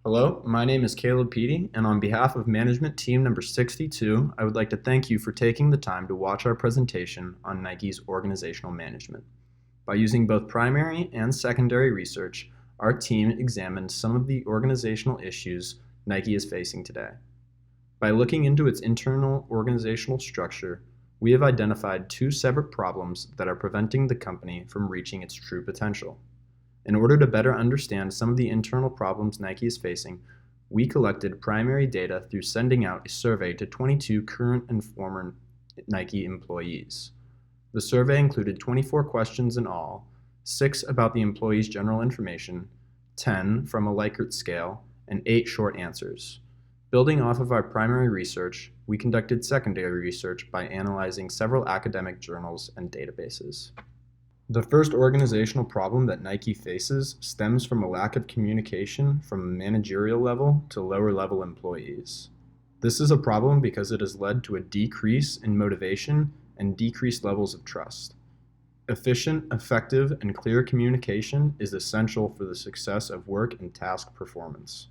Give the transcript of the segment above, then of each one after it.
Hello, my name is Caleb Piti, and on behalf of management team number 62, I would like to thank you for taking the time to watch our presentation on Nike's organizational management. By using both primary and secondary research, our team examined some of the organizational issues Nike is facing today. By looking into its internal organizational structure, we have identified two separate problems that are preventing the company from reaching its true potential. In order to better understand some of the internal problems Nike is facing, we collected primary data through sending out a survey to 22 current and former Nike employees. The survey included 24 questions in all, 6 about the employee's general information, 10 from a Likert scale, and 8 short answers. Building off of our primary research, we conducted secondary research by analyzing several academic journals and databases. The first organizational problem that Nike faces stems from a lack of communication from a managerial level to lower level employees. This is a problem because it has led to a decrease in motivation and decreased levels of trust. Efficient, effective, and clear communication is essential for the success of work and task performance.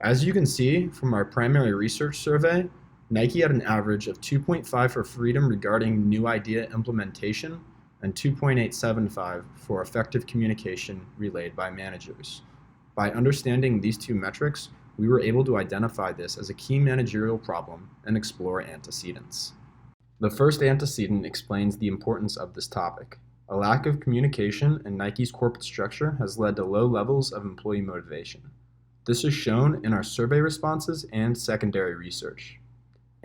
As you can see from our primary research survey, Nike had an average of 2.5 for freedom regarding new idea implementation and 2.875 for effective communication relayed by managers. By understanding these two metrics, we were able to identify this as a key managerial problem and explore antecedents. The first antecedent explains the importance of this topic. A lack of communication in Nike's corporate structure has led to low levels of employee motivation. This is shown in our survey responses and secondary research.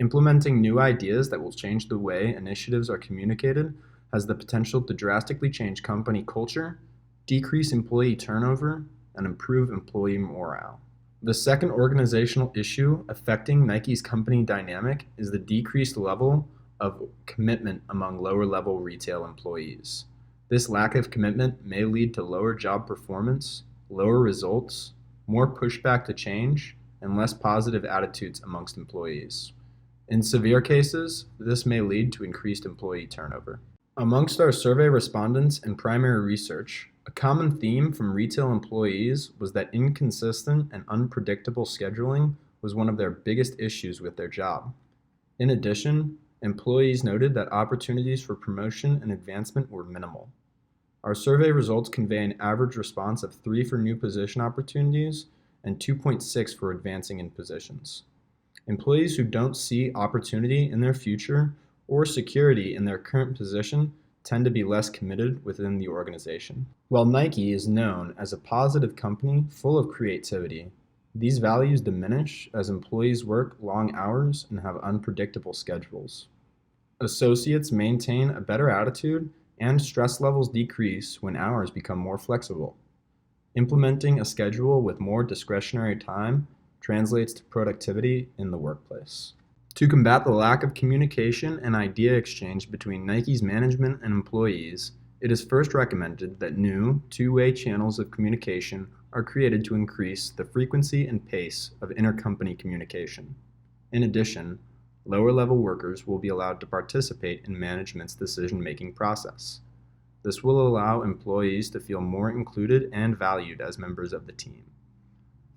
Implementing new ideas that will change the way initiatives are communicated has the potential to drastically change company culture, decrease employee turnover, and improve employee morale. The second organizational issue affecting Nike's company dynamic is the decreased level of commitment among lower-level retail employees. This lack of commitment may lead to lower job performance, lower results, more pushback to change, and less positive attitudes amongst employees. In severe cases, this may lead to increased employee turnover. Amongst our survey respondents and primary research, a common theme from retail employees was that inconsistent and unpredictable scheduling was one of their biggest issues with their job. In addition, employees noted that opportunities for promotion and advancement were minimal. Our survey results convey an average response of 3 for new position opportunities and 2.6 for advancing in positions. Employees who don't see opportunity in their future or security in their current position tend to be less committed within the organization. While Nike is known as a positive company full of creativity, these values diminish as employees work long hours and have unpredictable schedules. Associates maintain a better attitude and stress levels decrease when hours become more flexible. Implementing a schedule with more discretionary time translates to productivity in the workplace. To combat the lack of communication and idea exchange between Nike's management and employees, it is first recommended that new, two-way channels of communication are created to increase the frequency and pace of intercompany communication. In addition, lower-level workers will be allowed to participate in management's decision-making process. This will allow employees to feel more included and valued as members of the team.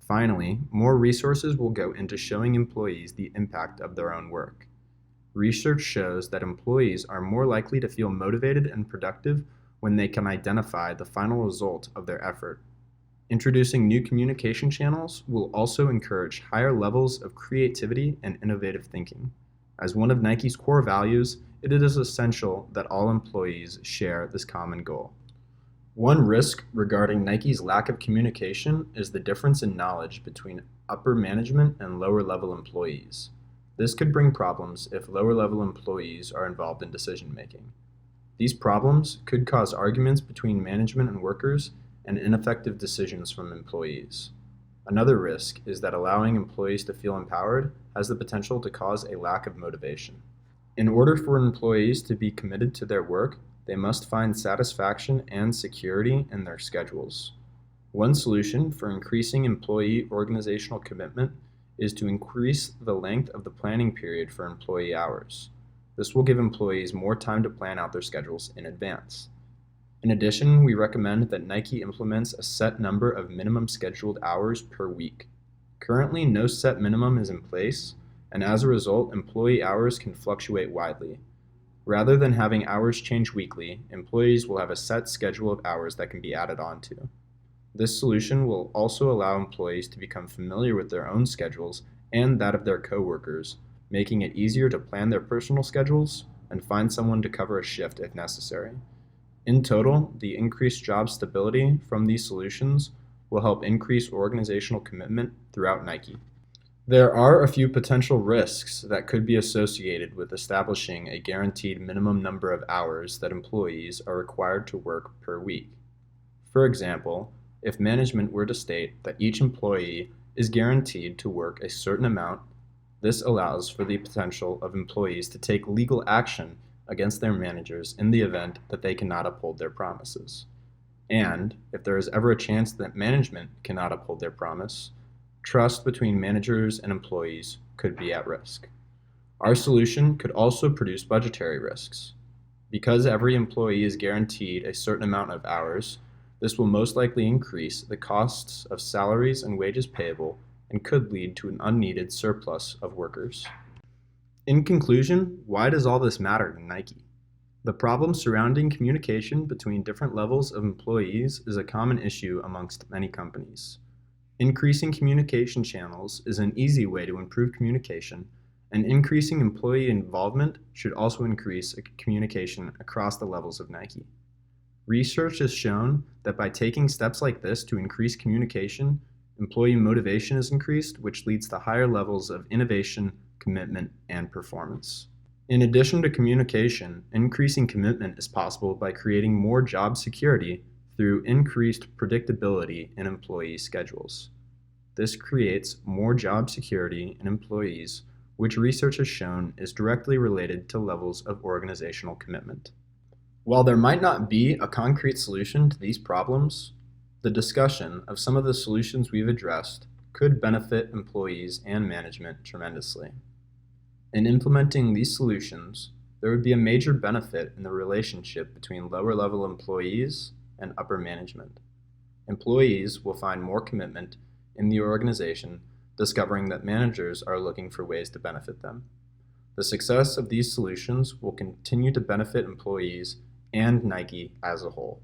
Finally, more resources will go into showing employees the impact of their own work. Research shows that employees are more likely to feel motivated and productive when they can identify the final result of their effort. Introducing new communication channels will also encourage higher levels of creativity and innovative thinking. As one of Nike's core values, it is essential that all employees share this common goal. One risk regarding Nike's lack of communication is the difference in knowledge between upper management and lower-level employees. This could bring problems if lower-level employees are involved in decision-making. These problems could cause arguments between management and workers and ineffective decisions from employees. Another risk is that allowing employees to feel empowered has the potential to cause a lack of motivation. In order for employees to be committed to their work, they must find satisfaction and security in their schedules. One solution for increasing employee organizational commitment is to increase the length of the planning period for employee hours. This will give employees more time to plan out their schedules in advance. In addition, we recommend that Nike implements a set number of minimum scheduled hours per week. Currently, no set minimum is in place, and as a result, employee hours can fluctuate widely. Rather than having hours change weekly, employees will have a set schedule of hours that can be added onto. This solution will also allow employees to become familiar with their own schedules and that of their coworkers, making it easier to plan their personal schedules and find someone to cover a shift if necessary. In total, the increased job stability from these solutions will help increase organizational commitment throughout Nike. There are a few potential risks that could be associated with establishing a guaranteed minimum number of hours that employees are required to work per week. For example, if management were to state that each employee is guaranteed to work a certain amount, this allows for the potential of employees to take legal action against their managers in the event that they cannot uphold their promises. And if there is ever a chance that management cannot uphold their promise, trust between managers and employees could be at risk. Our solution could also produce budgetary risks. Because every employee is guaranteed a certain amount of hours, this will most likely increase the costs of salaries and wages payable and could lead to an unneeded surplus of workers. In conclusion, why does all this matter to Nike? The problem surrounding communication between different levels of employees is a common issue amongst many companies. Increasing communication channels is an easy way to improve communication, and increasing employee involvement should also increase communication across the levels of Nike. Research has shown that by taking steps like this to increase communication, employee motivation is increased, which leads to higher levels of innovation, commitment, and performance. In addition to communication, increasing commitment is possible by creating more job security through increased predictability in employee schedules. This creates more job security in employees, which research has shown is directly related to levels of organizational commitment. While there might not be a concrete solution to these problems, the discussion of some of the solutions we've addressed could benefit employees and management tremendously. In implementing these solutions, there would be a major benefit in the relationship between lower-level employees and upper management. Employees will find more commitment in the organization, discovering that managers are looking for ways to benefit them. The success of these solutions will continue to benefit employees and Nike as a whole.